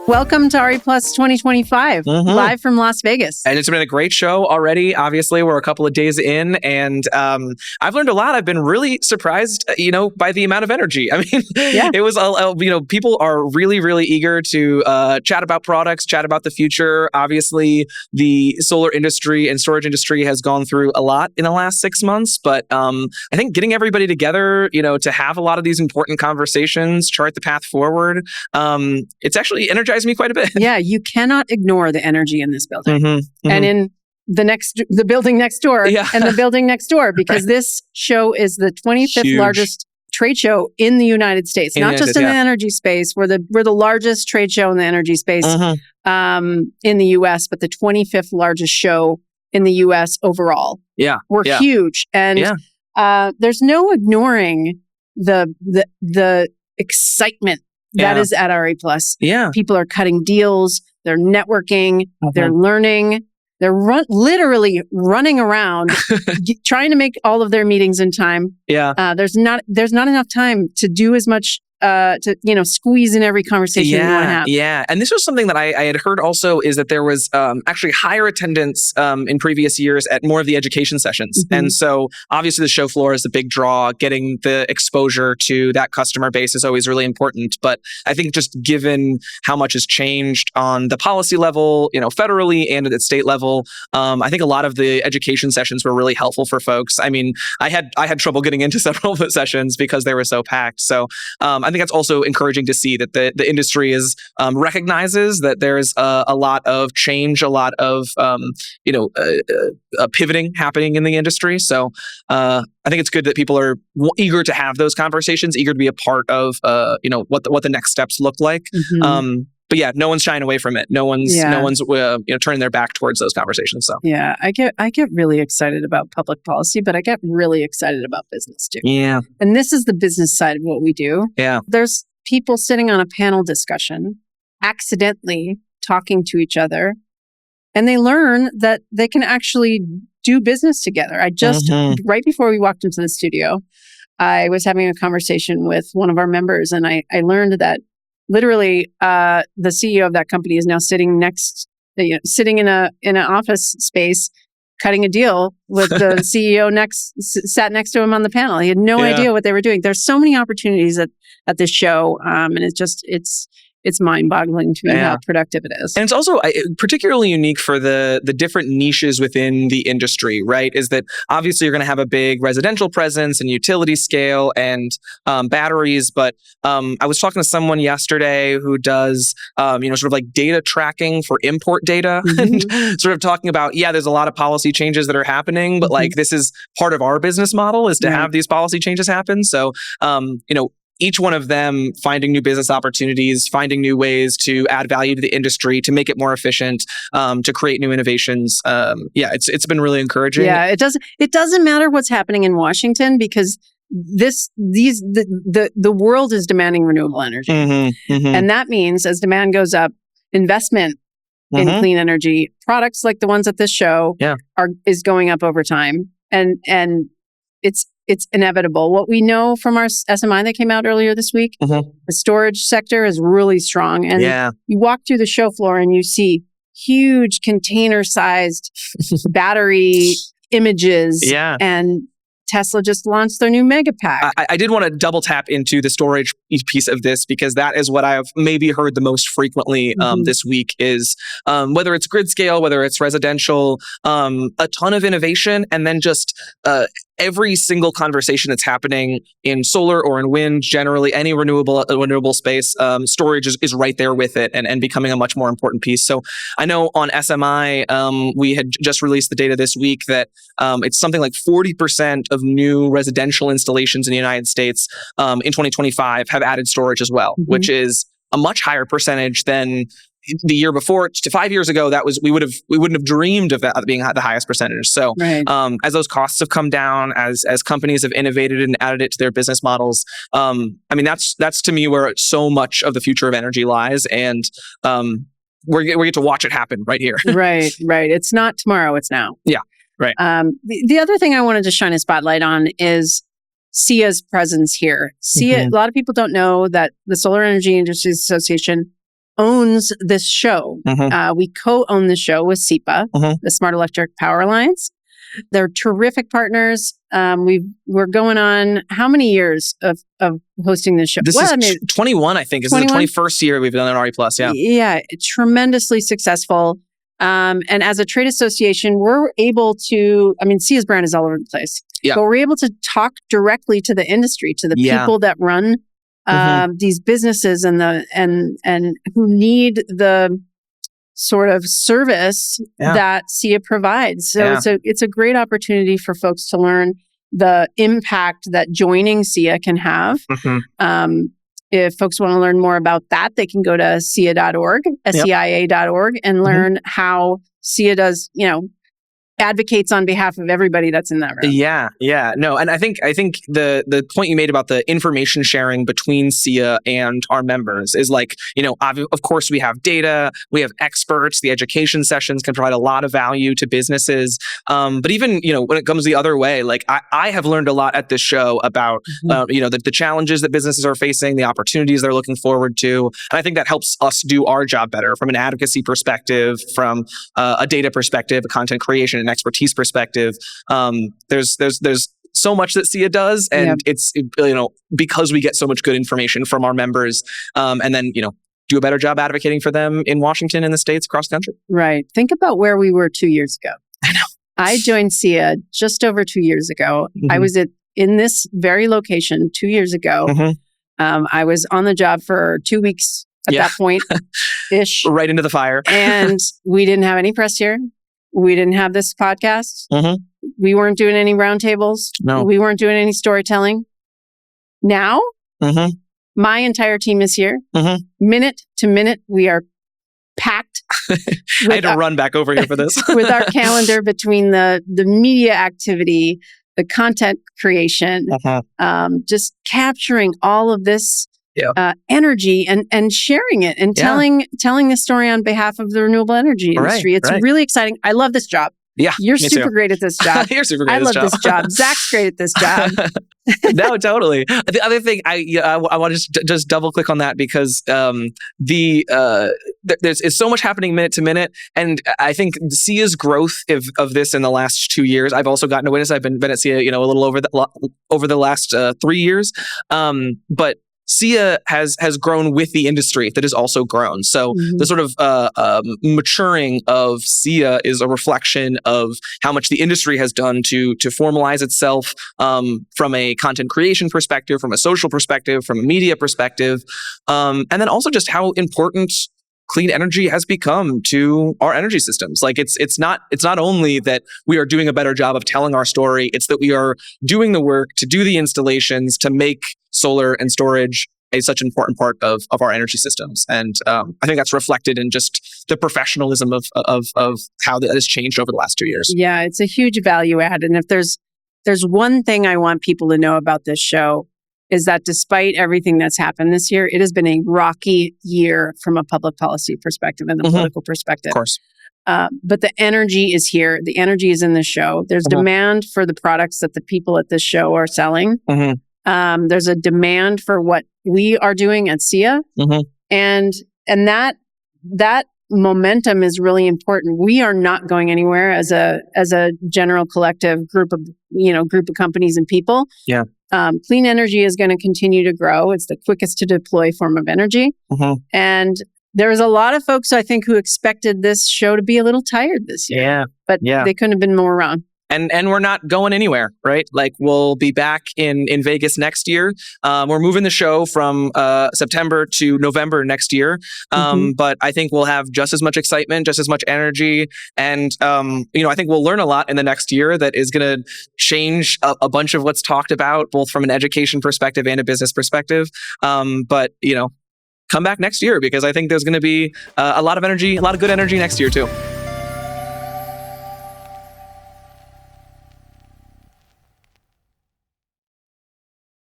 Welcome to RE+2025, live from Las Vegas. And it's been a great show already. Obviously, we're a couple of days in, and I've learned a lot. I've been really surprised, by the amount of energy. I mean, It was, people are really, really eager to chat about products, chat about the future. Obviously, the solar industry and storage industry has gone through a lot in the last 6 months, but I think getting everybody together, to have a lot of these important conversations, chart the path forward, it's actually energized me quite a bit. Yeah, you cannot ignore the energy in this building and in the building next door and the building next door, because this show is the 25th largest trade show in the United States, not just in the energy space. We're the largest trade show in the energy space in the US, but the 25th largest show in the US overall. Yeah, we're huge, and there's no ignoring the excitement that is at RE+. People are cutting deals, they're networking, they're learning, they're literally running around trying to make all of their meetings in time. There's not enough time to do as much to squeeze in every conversation you want to have. And this was something that I had heard also, is that there was actually higher attendance in previous years at more of the education sessions. And so obviously the show floor is the big draw. Getting the exposure to that customer base is always really important. But I think just given how much has changed on the policy level, federally and at the state level, I think a lot of the education sessions were really helpful for folks. I mean, I had trouble getting into several of the sessions because they were so packed. So I think that's also encouraging to see that the industry recognizes that there's a lot of change, a lot of pivoting happening in the industry. So I think it's good that people are eager to have those conversations, eager to be a part of what the next steps look like. But yeah, no one's shying away from it. No one's turning their back towards those conversations. So yeah, I get really excited about public policy, but I get really excited about business too. Yeah, and this is the business side of what we do. Yeah, there's people sitting on a panel discussion, accidentally talking to each other, and they learn that they can actually do business together. I just right before we walked into the studio, I was having a conversation with one of our members, and I learned that literally, the CEO of that company is now sitting in an office space, cutting a deal with the CEO sat next to him on the panel. He had no idea what they were doing. There's so many opportunities at this show, and it's mind-boggling to me how productive it is. And it's also particularly unique for the different niches within the industry, right? Is that obviously you're going to have a big residential presence and utility scale and batteries. But I was talking to someone yesterday who does, sort of like data tracking for import data and sort of talking about, there's a lot of policy changes that are happening, but like this is part of our business model is to have these policy changes happen. So, each one of them finding new business opportunities, finding new ways to add value to the industry, to make it more efficient, to create new innovations. It's been really encouraging. Yeah, it doesn't matter what's happening in Washington, because the world is demanding renewable energy, and that means as demand goes up, investment in clean energy products like the ones at this show is going up over time, and it's inevitable. What we know from our SMI that came out earlier this week, the storage sector is really strong. And you walk through the show floor and you see huge container-sized battery images. And Tesla just launched their new Mega Pack. I did want to double tap into the storage piece of this, because that is what I've maybe heard the most frequently this week is whether it's grid scale, whether it's residential, a ton of innovation, and then just every single conversation that's happening in solar or in wind, generally any renewable space, storage is right there with it and becoming a much more important piece. So I know on SMI, we had just released the data this week that it's something like 40% of new residential installations in the United States in 2025 have added storage as well, which is a much higher percentage than the year before. To 5 years ago, that was we wouldn't have dreamed of that being the highest percentage. So as those costs have come down, as companies have innovated and added it to their business models, that's to me where so much of the future of energy lies, and we get to watch it happen right here. Right. It's not tomorrow; it's now. Yeah. Right. The other thing I wanted to shine a spotlight on is SEIA's presence here. SEIA. A lot of people don't know that the Solar Energy Industries Association owns this show. We co-own the show with SEPA, the Smart Electric Power Alliance. They're terrific partners. We're going on how many years of hosting this show? This is 21, I think. This 21? Is the 21st year we've done an RE+, yeah. Yeah, tremendously successful. And as a trade association, we're able to, SIA's brand is all over the place. Yeah. But we're able to talk directly to the industry, to the people that run these businesses and who need the sort of service that SIA provides. So it's a great opportunity for folks to learn the impact that joining SIA can have. If folks want to learn more about that, they can go to SIA.org, SEIA.org, and learn how SIA does, advocates on behalf of everybody that's in that room. Yeah. No, and I think the point you made about the information sharing between SIA and our members is like, of course we have data, we have experts, the education sessions can provide a lot of value to businesses. But even, when it comes the other way, like I have learned a lot at this show about, the challenges that businesses are facing, the opportunities they're looking forward to. And I think that helps us do our job better from an advocacy perspective, from a data perspective, a content creation and expertise perspective. There's so much that SIA does, and it's because we get so much good information from our members, and then do a better job advocating for them in Washington and the states across the country. Right. Think about where we were 2 years ago. I know. I joined SIA just over 2 years ago. I was in this very location 2 years ago. I was on the job for 2 weeks at that point, ish. Right into the fire. And we didn't have any press here. We didn't have this podcast. We weren't doing any roundtables. No. We weren't doing any storytelling. Now, my entire team is here. Minute to minute, we are packed. I had to run back over here for this. With our calendar between the media activity, the content creation, just capturing all of this energy and sharing it and telling the story on behalf of the renewable energy industry. It's really exciting. I love this job. Yeah, you're super great at this job. You're super great at this job. I love this job. Zach's great at this job. No, totally. The other thing I want to just double click on that because there's so much happening minute to minute, and I think SIA's growth of this in the last 2 years. I've also gotten to witness. I've been at SIA, a little over the last 3 years, but SIA has grown with the industry that has also grown. So the sort of maturing of SIA is a reflection of how much the industry has done to formalize itself from a content creation perspective, from a social perspective, from a media perspective, and then also just how important clean energy has become to our energy systems. Like it's not only that we are doing a better job of telling our story, it's that we are doing the work to do the installations to make solar and storage such an important part of our energy systems. And I think that's reflected in just the professionalism of how that has changed over the last 2 years. Yeah, it's a huge value add. And if there's one thing I want people to know about this show, is that despite everything that's happened this year, it has been a rocky year from a public policy perspective and the political perspective. Of course. But the energy is here. The energy is in the show. There's demand for the products that the people at this show are selling. There's a demand for what we are doing at SIA. And that momentum is really important. We are not going anywhere as a general collective group of companies and people. Yeah. Clean energy is going to continue to grow. It's the quickest to deploy form of energy. And there's a lot of folks, I think, who expected this show to be a little tired this year. Yeah. But they couldn't have been more wrong. And we're not going anywhere, right? Like we'll be back in Vegas next year. We're moving the show from September to November next year. But I think we'll have just as much excitement, just as much energy. And, I think we'll learn a lot in the next year that is going to change a bunch of what's talked about, both from an education perspective and a business perspective. But come back next year because I think there's going to be a lot of energy, a lot of good energy next year too.